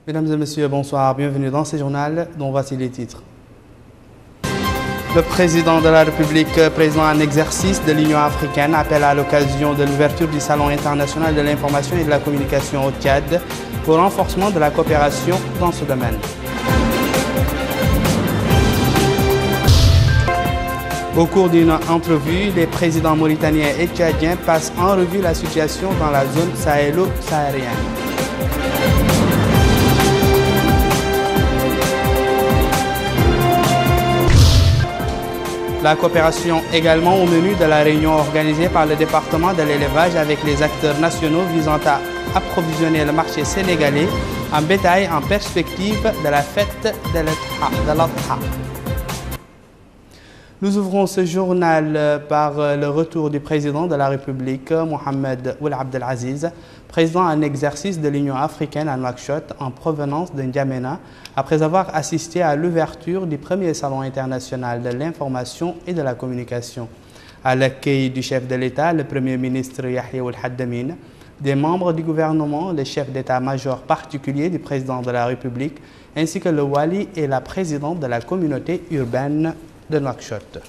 Mesdames et messieurs, bonsoir. Bienvenue dans ce journal dont voici les titres. Le président de la République, président en exercice de l'Union africaine, appelle à l'occasion de l'ouverture du Salon international de l'information et de la communication au Tchad pour renforcement de la coopération dans ce domaine. Au cours d'une entrevue, les présidents mauritaniens et tchadiens passent en revue la situation dans la zone sahélo-saharienne. La coopération également au menu de la réunion organisée par le département de l'élevage avec les acteurs nationaux visant à approvisionner le marché sénégalais en bétail en perspective de la fête de l'Adha. Nous ouvrons ce journal par le retour du président de la République, Mohamed Ould Abdel Aziz, président en exercice de l'Union africaine à Nouakchott en provenance de N'Djamena, après avoir assisté à l'ouverture du premier salon international de l'information et de la communication. À l'accueil du chef de l'État, le Premier ministre Yahya Ould Hadamine, des membres du gouvernement, le chef d'état-major particulier du président de la République, ainsi que le Wali et la présidente de la communauté urbaine de Nouakchott.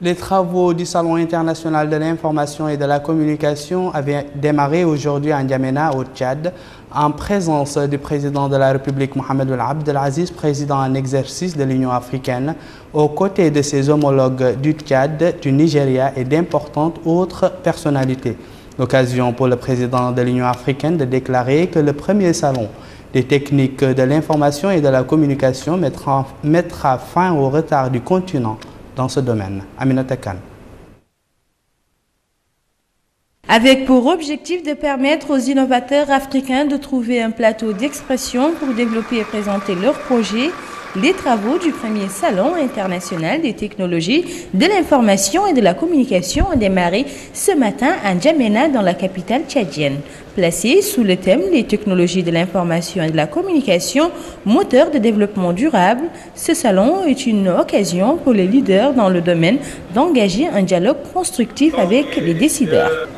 Les travaux du Salon international de l'information et de la communication avaient démarré aujourd'hui à N'Djamena, au Tchad, en présence du président de la République, Mohamed Ould Abdel Aziz, président en exercice de l'Union africaine, aux côtés de ses homologues du Tchad, du Nigeria et d'importantes autres personnalités. L'occasion pour le président de l'Union africaine de déclarer que le premier salon des techniques de l'information et de la communication mettra fin au retard du continent dans ce domaine. Aminata Khan. Avec pour objectif de permettre aux innovateurs africains de trouver un plateau d'expression pour développer et présenter leurs projets, les travaux du premier Salon international des technologies de l'information et de la communication ont démarré ce matin à N'Djamena dans la capitale tchadienne. Placé sous le thème « Les technologies de l'information et de la communication, moteur de développement durable », ce salon est une occasion pour les leaders dans le domaine d'engager un dialogue constructif avec les décideurs.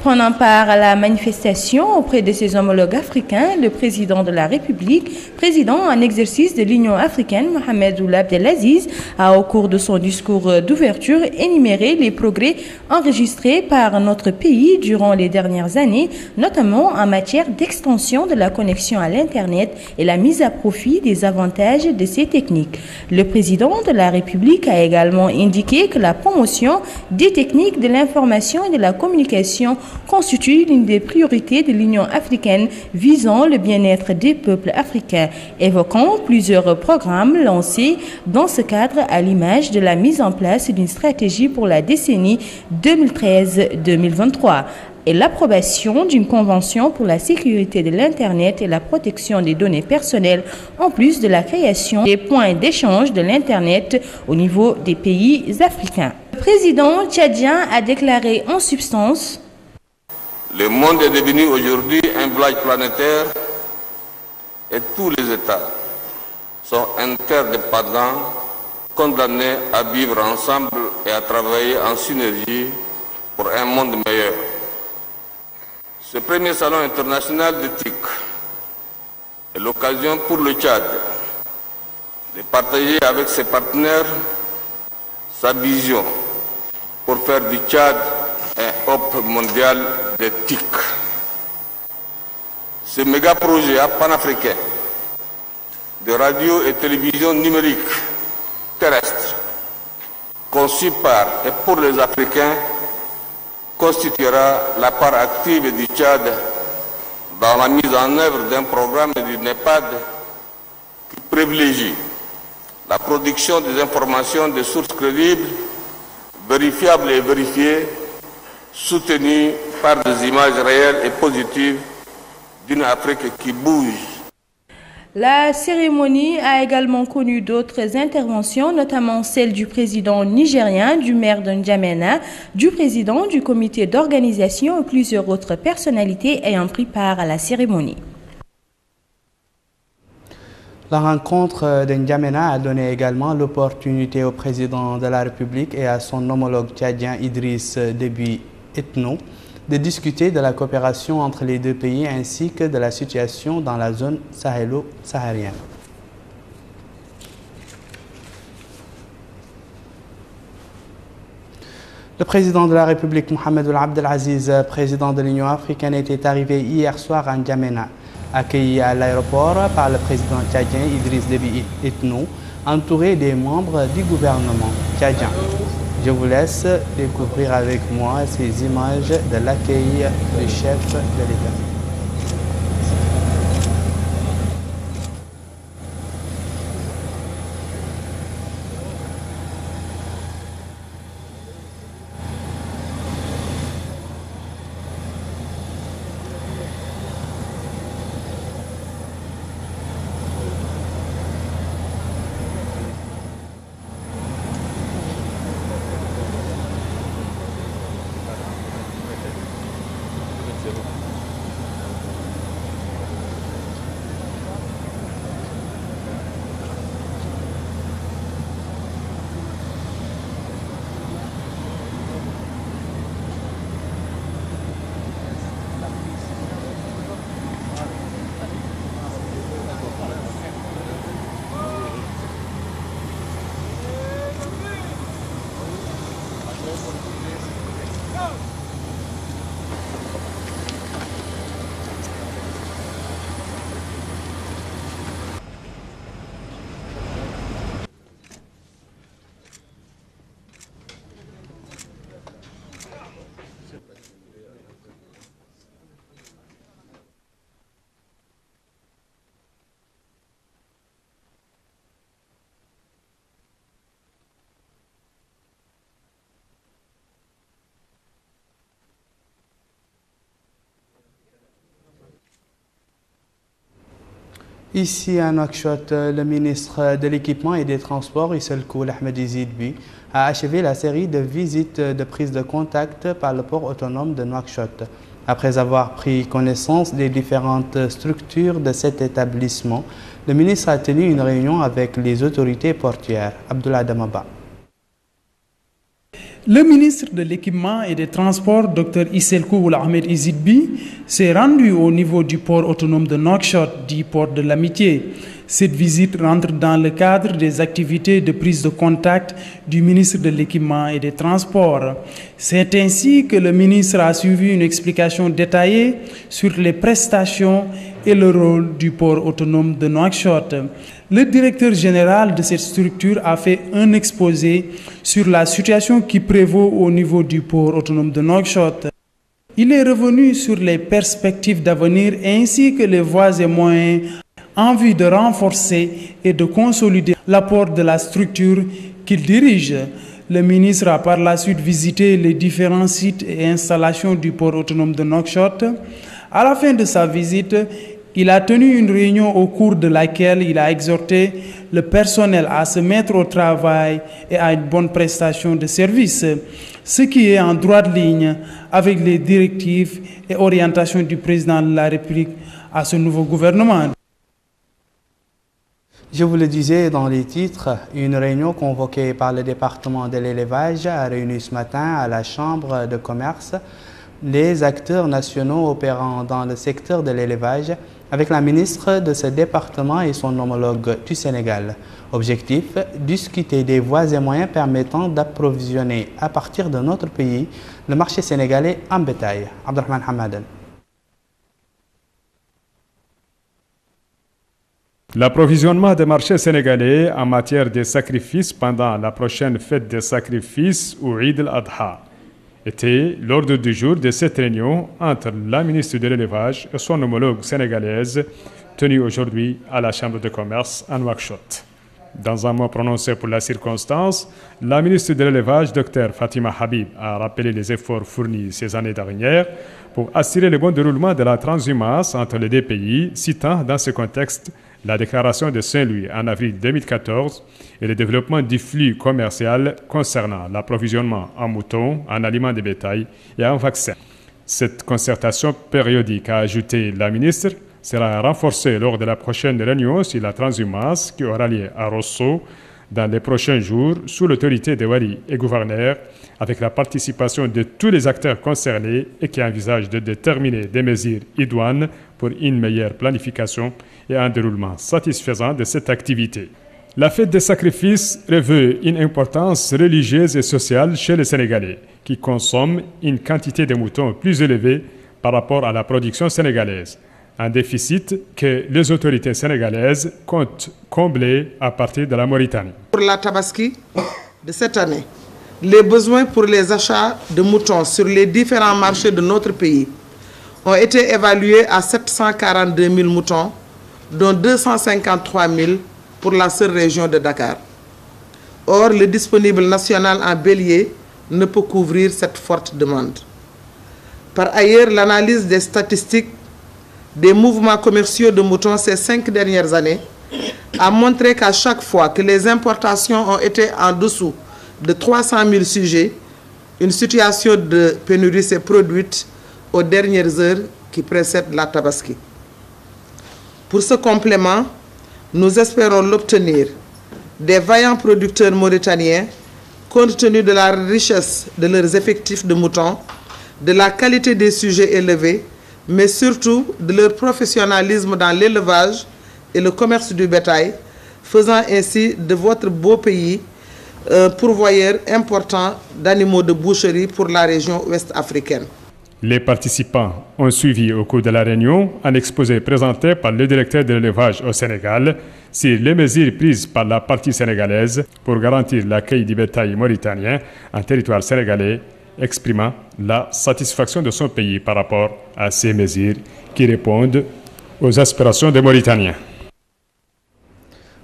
Prenant part à la manifestation auprès de ses homologues africains, le président de la République, président en exercice de l'Union africaine, Mohamed Ould Abdel Aziz, a au cours de son discours d'ouverture énuméré les progrès enregistrés par notre pays durant les dernières années, notamment en matière d'extension de la connexion à l'Internet et la mise à profit des avantages de ces techniques. Le président de la République a également indiqué que la promotion des techniques de l'information et de la communication constitue l'une des priorités de l'Union africaine visant le bien-être des peuples africains, évoquant plusieurs programmes lancés dans ce cadre à l'image de la mise en place d'une stratégie pour la décennie 2013-2023 et l'approbation d'une convention pour la sécurité de l'Internet et la protection des données personnelles, en plus de la création des points d'échange de l'Internet au niveau des pays africains. Le président tchadien a déclaré en substance: le monde est devenu aujourd'hui un village planétaire et tous les États sont interdépendants, condamnés à vivre ensemble et à travailler en synergie pour un monde meilleur. Ce premier salon international d'éthique est l'occasion pour le Tchad de partager avec ses partenaires sa vision pour faire du Tchad un hub mondial d'éthique. Ce méga projet panafricain de radio et télévision numérique terrestre, conçu par et pour les Africains, constituera la part active du Tchad dans la mise en œuvre d'un programme du NEPAD qui privilégie la production des informations de sources crédibles, vérifiables et vérifiées, soutenues par des images réelles et positives d'une Afrique qui bouge. La cérémonie a également connu d'autres interventions, notamment celle du président nigérien, du maire de N'Djamena, du président du comité d'organisation et plusieurs autres personnalités ayant pris part à la cérémonie. La rencontre de N'Djamena a donné également l'opportunité au président de la République et à son homologue tchadien Idriss Déby Itno de discuter de la coopération entre les deux pays ainsi que de la situation dans la zone sahélo-saharienne. Le président de la République, Mohamed Ould Abdelaziz, président de l'Union africaine, était arrivé hier soir à N'Djamena, accueilli à l'aéroport par le président tchadien Idriss Déby Itno, entouré des membres du gouvernement tchadien. Je vous laisse découvrir avec moi ces images de l'accueil du chef de l'État. Ici à Nouakchott, le ministre de l'Équipement et des Transports, Issel Koul Ahmed Izidbi, a achevé la série de visites de prise de contact par le port autonome de Nouakchott. Après avoir pris connaissance des différentes structures de cet établissement, le ministre a tenu une réunion avec les autorités portuaires. Abdullah Damaba. Le ministre de l'Équipement et des Transports, Dr Issel Koul Ahmed Izidbi, s'est rendu au niveau du port autonome de Nouakchott, dit port de l'Amitié. Cette visite rentre dans le cadre des activités de prise de contact du ministre de l'Équipement et des Transports. C'est ainsi que le ministre a suivi une explication détaillée sur les prestations et le rôle du port autonome de Nouakchott. Le directeur général de cette structure a fait un exposé sur la situation qui prévaut au niveau du port autonome de Nouakchott. Il est revenu sur les perspectives d'avenir ainsi que les voies et moyens en vue de renforcer et de consolider l'apport de la structure qu'il dirige. Le ministre a par la suite visité les différents sites et installations du port autonome de Nouakchott. À la fin de sa visite, il a tenu une réunion au cours de laquelle il a exhorté le personnel à se mettre au travail et à une bonne prestation de service, ce qui est en droite ligne avec les directives et orientations du président de la République à ce nouveau gouvernement. Je vous le disais dans les titres, une réunion convoquée par le département de l'élevage a réuni ce matin à la Chambre de commerce les acteurs nationaux opérant dans le secteur de l'élevage avec la ministre de ce département et son homologue du Sénégal. Objectif, discuter des voies et moyens permettant d'approvisionner à partir de notre pays le marché sénégalais en bétail. Abdelrahman Hamadan. L'approvisionnement des marchés sénégalais en matière de sacrifices pendant la prochaine fête des sacrifices ou Eid al-Adha était l'ordre du jour de cette réunion entre la ministre de l'Élevage et son homologue sénégalaise tenue aujourd'hui à la Chambre de commerce à Nouakchott. Dans un mot prononcé pour la circonstance, la ministre de l'Élevage, Dr Fatima Habib, a rappelé les efforts fournis ces années dernières pour assurer le bon déroulement de la transhumance entre les deux pays, citant dans ce contexte la déclaration de Saint-Louis en avril 2014 et le développement du flux commercial concernant l'approvisionnement en moutons, en aliments de bétail et en vaccins. Cette concertation périodique, a ajouté la ministre, sera renforcée lors de la prochaine réunion sur la transhumance qui aura lieu à Rosso dans les prochains jours sous l'autorité des wali et gouverneurs, avec la participation de tous les acteurs concernés et qui envisagent de déterminer des mesures idoines pour une meilleure planification et un déroulement satisfaisant de cette activité. La fête des sacrifices revêt une importance religieuse et sociale chez les Sénégalais, qui consomment une quantité de moutons plus élevée par rapport à la production sénégalaise. Un déficit que les autorités sénégalaises comptent combler à partir de la Mauritanie. Pour la Tabaski de cette année, les besoins pour les achats de moutons sur les différents marchés de notre pays ont été évalués à 742 000 moutons, dont 253 000 pour la seule région de Dakar. Or, le disponible national en bélier ne peut couvrir cette forte demande. Par ailleurs, l'analyse des statistiques des mouvements commerciaux de moutons ces 5 dernières années a montré qu'à chaque fois que les importations ont été en dessous de 300 000 sujets, une situation de pénurie s'est produite aux dernières heures qui précèdent la Tabaski. Pour ce complément, nous espérons l'obtenir des vaillants producteurs mauritaniens, compte tenu de la richesse de leurs effectifs de moutons, de la qualité des sujets élevés, mais surtout de leur professionnalisme dans l'élevage et le commerce du bétail, faisant ainsi de votre beau pays un pourvoyeur important d'animaux de boucherie pour la région ouest africaine. Les participants ont suivi au cours de la réunion un exposé présenté par le directeur de l'élevage au Sénégal sur les mesures prises par la partie sénégalaise pour garantir l'accueil du bétail mauritanien en territoire sénégalais, exprimant la satisfaction de son pays par rapport à ces mesures qui répondent aux aspirations des Mauritaniens.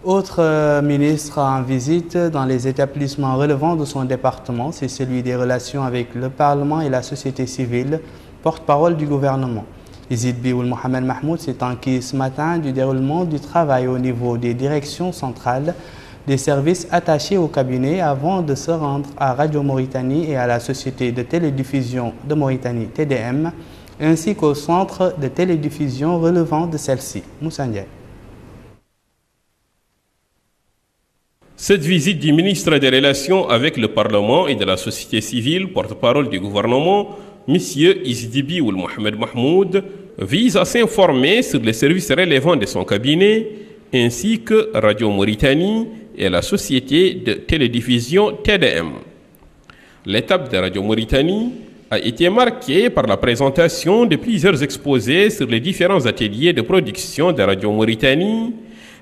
Autre ministre en visite dans les établissements relevant de son département, c'est celui des relations avec le Parlement et la société civile, porte-parole du gouvernement. Izid Bi Ould Mohamed Mahmoud s'est enquis ce matin du déroulement du travail au niveau des directions centrales des services attachés au cabinet avant de se rendre à Radio Mauritanie et à la société de télédiffusion de Mauritanie TDM, ainsi qu'au centre de télédiffusion relevant de celle-ci. Moussa Ndiaye. Cette visite du ministre des Relations avec le Parlement et de la société civile, porte-parole du gouvernement, M. Izid Bi Ould Mohamed Mahmoud, vise à s'informer sur les services relevant de son cabinet, ainsi que Radio Mauritanie et la société de télédiffusion TDM. L'étape de Radio Mauritanie a été marquée par la présentation de plusieurs exposés sur les différents ateliers de production de Radio Mauritanie,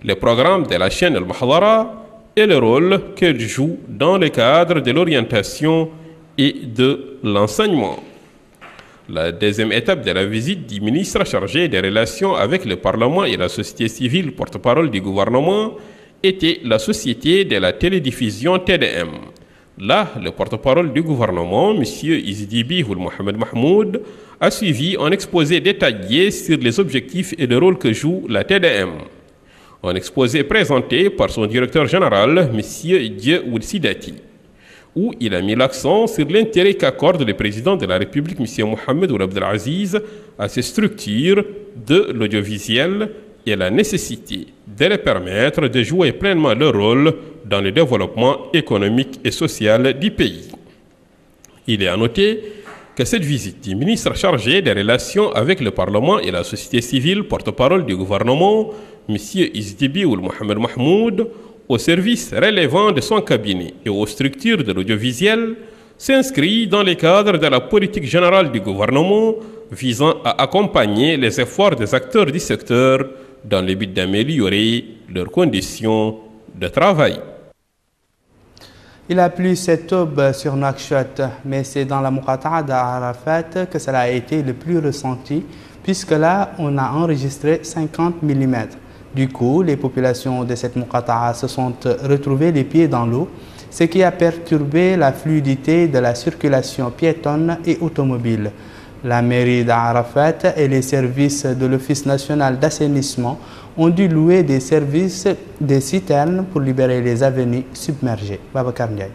les programmes de la chaîne Al-Mahdara et le rôle qu'elle joue dans le cadre de l'orientation et de l'enseignement. La deuxième étape de la visite du ministre chargé des relations avec le Parlement et la société civile, porte-parole du gouvernement, était la société de la télédiffusion TDM. Là, le porte-parole du gouvernement, M. Izid Bi Ould Mohamed Mahmoud, a suivi un exposé détaillé sur les objectifs et le rôle que joue la TDM. Un exposé présenté par son directeur général, M. Dieu Ould Sidati, où il a mis l'accent sur l'intérêt qu'accorde le président de la République, M. Mohamed Ould Abdelaziz, à ces structures de l'audiovisuel et la nécessité de les permettre de jouer pleinement leur rôle dans le développement économique et social du pays. Il est à noter que cette visite du ministre chargé des relations avec le Parlement et la société civile, porte-parole du gouvernement, M. Izid Bi Ould Mohamed Mahmoud, aux services relevant de son cabinet et aux structures de l'audiovisuel, s'inscrit dans le cadre de la politique générale du gouvernement visant à accompagner les efforts des acteurs du secteur dans le but d'améliorer leurs conditions de travail. Il a plu cette aube sur Nouakchott, mais c'est dans la Muqata'a d'Arafat que cela a été le plus ressenti, puisque là, on a enregistré 50 mm. Du coup, les populations de cette Muqata'a se sont retrouvées les pieds dans l'eau, ce qui a perturbé la fluidité de la circulation piétonne et automobile. La mairie d'Arafat et les services de l'Office national d'assainissement ont dû louer des citernes pour libérer les avenues submergées. Babacar Ndiaye.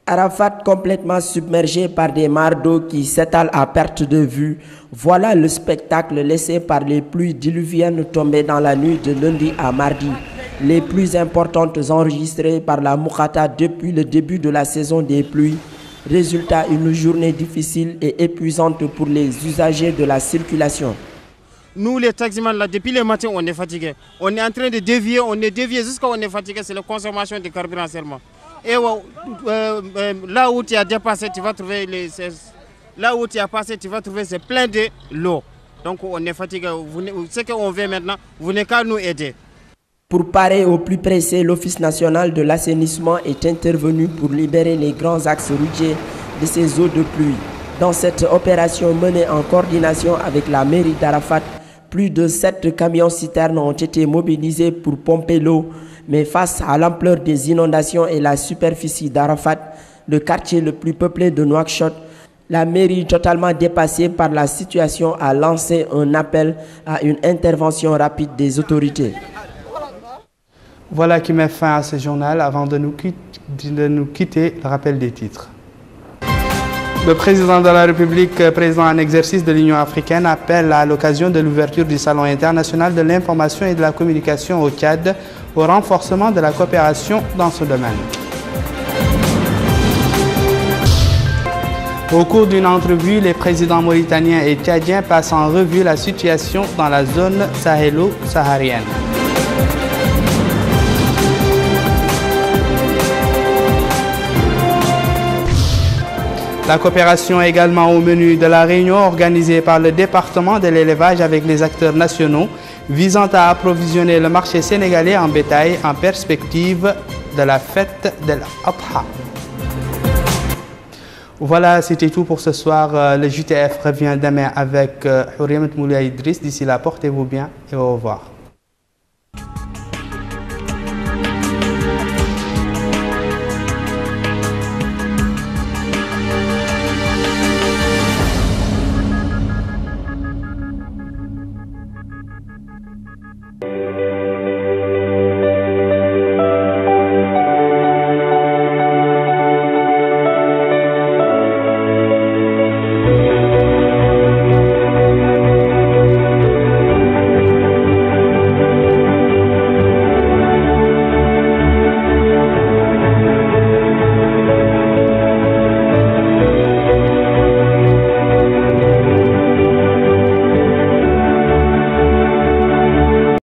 Arafat complètement submergé par des mares d'eau qui s'étalent à perte de vue. Voilà le spectacle laissé par les pluies diluviennes tombées dans la nuit de lundi à mardi. Les plus importantes enregistrées par la Moukata depuis le début de la saison des pluies. Résultat, une journée difficile et épuisante pour les usagers de la circulation. Nous, les taximans, là, depuis le matin, on est fatigués. On est en train de dévier, on est dévié jusqu'à on est fatigué. C'est la consommation de carburant seulement. Et là où tu as dépassé, tu vas trouver là où tu as passé, tu vas trouver c'est plein de l'eau. Donc on est fatigué. Ce qu'on veut maintenant, vous n'avez qu'à nous aider. Pour parer au plus pressé, l'Office national de l'assainissement est intervenu pour libérer les grands axes routiers de ces eaux de pluie. Dans cette opération menée en coordination avec la mairie d'Arafat, plus de 7 camions-citernes ont été mobilisés pour pomper l'eau. Mais face à l'ampleur des inondations et la superficie d'Arafat, le quartier le plus peuplé de Nouakchott, la mairie, totalement dépassée par la situation, a lancé un appel à une intervention rapide des autorités. Voilà qui met fin à ce journal. Avant de nous quitter, le rappel des titres. Le président de la République, président en exercice de l'Union africaine, appelle à l'occasion de l'ouverture du Salon international de l'information et de la communication au Tchad au renforcement de la coopération dans ce domaine. Au cours d'une entrevue, les présidents mauritaniens et tchadiens passent en revue la situation dans la zone sahélo-saharienne. La coopération est également au menu de la réunion organisée par le département de l'élevage avec les acteurs nationaux visant à approvisionner le marché sénégalais en bétail en perspective de la fête de l'Adha. Voilà, c'était tout pour ce soir. Le JTF revient demain avec Houriamet Moulay Idriss. D'ici là, portez-vous bien et au revoir.